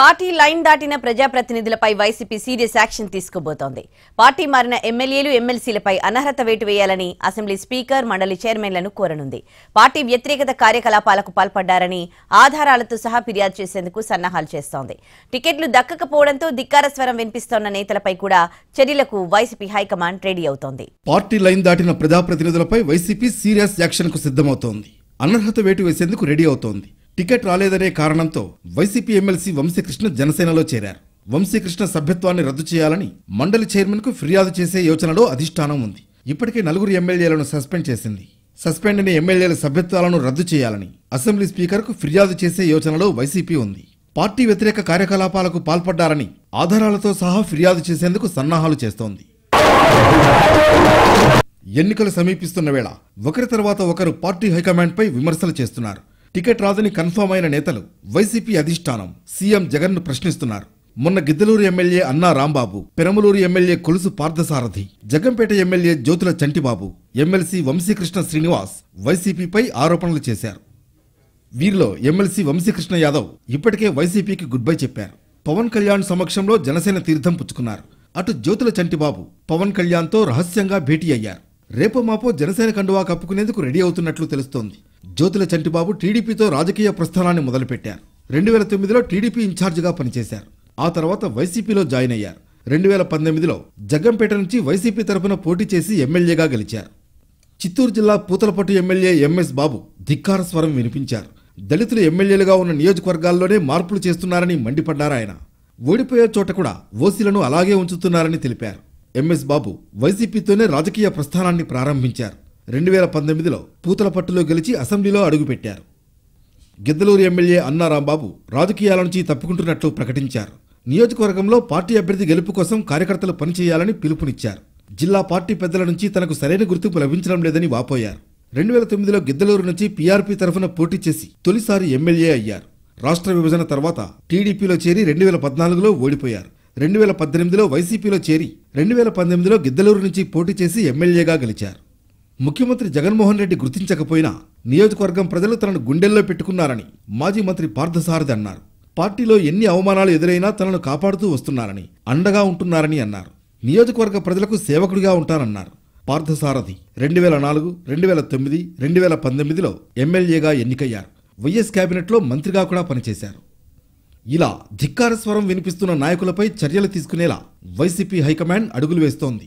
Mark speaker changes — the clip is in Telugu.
Speaker 1: పార్టీ లైన్ దాటిన ప్రజాప్రతినిధులపై వైసీపీ సీరియస్ యాక్షన్ తీసుకోబోతోంది. పార్టీ మారిన ఎమ్మెల్యేలు, ఎమ్మెల్సీలపై అనర్హత వేటు వేయాలని అసెంబ్లీ స్పీకర్, మండలి చైర్మన్లను కోరనుంది. పార్టీ వ్యతిరేకత కార్యకలాపాలకు పాల్పడ్డారని ఆధారాలతో సహా ఫిర్యాదు చేసేందుకు సన్నాహాలు చేస్తోంది. టికెట్లు దక్కకపోవడంతో ధిక్కార స్వరం వినిపిస్తోన్న నేతలపై కూడా చర్యలకు వైసీపీ హైకమాండ్ రెడీ అవుతోంది.
Speaker 2: పార్టీ లైన్ దాటిన ప్రజాప్రతినిధులపై వైసీపీ సీరియస్ యాక్షన్ కు సిద్ధమవుతోంది. అనర్హత వేటు వేసేందుకు రెడీ అవుతోంది. టికెట్ రాలేదనే కారణంతో వైసీపీ ఎమ్మెల్సీ వంశీకృష్ణ జనసేనలో చేరారు. వంశీకృష్ణ సభ్యత్వాన్ని రద్దు చేయాలని మండలి చైర్మన్ కు ఫిర్యాదు చేసే యోచనలో అధిష్టానం ఉంది. ఇప్పటికే 4 ఎమ్మెల్యేలను సస్పెండ్ చేసింది. సస్పెండ్ అయిన ఎమ్మెల్యేల సభ్యత్వాలను రద్దు చేయాలని అసెంబ్లీ స్పీకర్ కు ఫిర్యాదు చేసే యోచనలో వైసీపీ ఉంది. పార్టీ వ్యతిరేక కార్యకలాపాలకు పాల్పడ్డారని ఆధారాలతో సహా ఫిర్యాదు చేసేందుకు సన్నాహాలు చేస్తోంది. ఎన్నికలు సమీపిస్తున్న వేళ ఒకరి తర్వాత ఒకరు పార్టీ హైకమాండ్ పై విమర్శలు చేస్తున్నారు. టికెట్ రాదని కన్ఫర్మ్ అయిన నేతలు వైసీపీ అధిష్టానం సీఎం జగన్ ను ప్రశ్నిస్తున్నారు. మొన్న Giddalur MLA Anna Rambabu, Peramaluru MLA Kolusu Parthasarathy, Jagampeta MLA Jyothula Chantibabu, MLC Vamsikrishna Srinivas వైసీపీపై ఆరోపణలు చేశారు. వీరిలో ఎమ్మెల్సీ వంశీకృష్ణ యాదవ్ ఇప్పటికే వైసీపీకి గుడ్ బై చెప్పారు. పవన్ కళ్యాణ్ సమక్షంలో జనసేన తీర్థం పుచ్చుకున్నారు. అటు జ్యోతుల చంటిబాబు పవన్ కళ్యాణ్తో రహస్యంగా భేటీ అయ్యారు. రేపో మాపో జనసేన కండువా కప్పుకునేందుకు రెడీ అవుతున్నట్లు తెలుస్తోంది. జ్యోతుల చంటిబాబు టీడీపీతో రాజకీయ ప్రస్థానాన్ని మొదలుపెట్టారు. 2009లో టీడీపీ ఇన్ఛార్జిగా పనిచేశారు. ఆ తర్వాత వైసీపీలో జాయిన్ అయ్యారు. 2018లో జగ్గంపేట నుంచి వైసీపీ తరఫున పోటీ చేసి ఎమ్మెల్యేగా గెలిచారు. చిత్తూరు జిల్లా పూతలపట్టు ఎమ్మెల్యే ఎంఎస్ బాబు ధిక్కార స్వరం వినిపించారు. దళితులు ఎమ్మెల్యేలుగా ఉన్న నియోజకవర్గాల్లోనే మార్పులు చేస్తున్నారని మండిపడ్డారు ఆయన. ఓడిపోయే చోట కూడా ఓసీలను అలాగే ఉంచుతున్నారని తెలిపారు. ఎంఎస్ బాబు వైసీపీతోనే రాజకీయ ప్రస్థానాన్ని ప్రారంభించారు. 2019లో పూతలపట్టులో గెలిచి అసెంబ్లీలో అడుగుపెట్టారు. గిద్దలూరు ఎమ్మెల్యే అన్నా రాంబాబు రాజకీయాల నుంచి తప్పుకుంటున్నట్లు ప్రకటించారు. నియోజకవర్గంలో పార్టీ అభ్యర్థి గెలుపు కోసం కార్యకర్తలు పనిచేయాలని పిలుపునిచ్చారు. జిల్లా పార్టీ పెద్దల నుంచి తనకు సరైన గుర్తింపు లభించడం లేదని వాపోయారు. 2009లో గిద్దలూరు నుంచి పీఆర్పీ తరఫున పోటీ చేసి తొలిసారి ఎమ్మెల్యే అయ్యారు. రాష్ట్ర విభజన తర్వాత టీడీపీలో చేరి 2014లో ఓడిపోయారు. 2018లో వైసీపీలో చేరి 2019లో గిద్దలూరు నుంచి పోటీ చేసి ఎమ్మెల్యేగా గెలిచారు. ముఖ్యమంత్రి జగన్మోహన్ రెడ్డి గుర్తించకపోయినా నియోజకవర్గం ప్రజలు తనను గుండెల్లో పెట్టుకున్నారని మాజీ మంత్రి పార్థసారథి అన్నారు. పార్టీలో ఎన్ని అవమానాలు ఎదురైనా తనను కాపాడుతూ వస్తున్నారని, అండగా ఉంటున్నారని అన్నారు. నియోజకవర్గ ప్రజలకు సేవకుడిగా ఉంటానన్నారు. పార్థసారథి 2004, 2009, 2019లో ఎమ్మెల్యేగా ఎన్నికయ్యారు. వైఎస్ కేబినెట్లో మంత్రిగా కూడా పనిచేశారు. ఇలా ధిక్కార స్వరం వినిపిస్తున్న నాయకులపై చర్యలు తీసుకునేలా వైసీపీ హైకమాండ్ అడుగులు వేస్తోంది.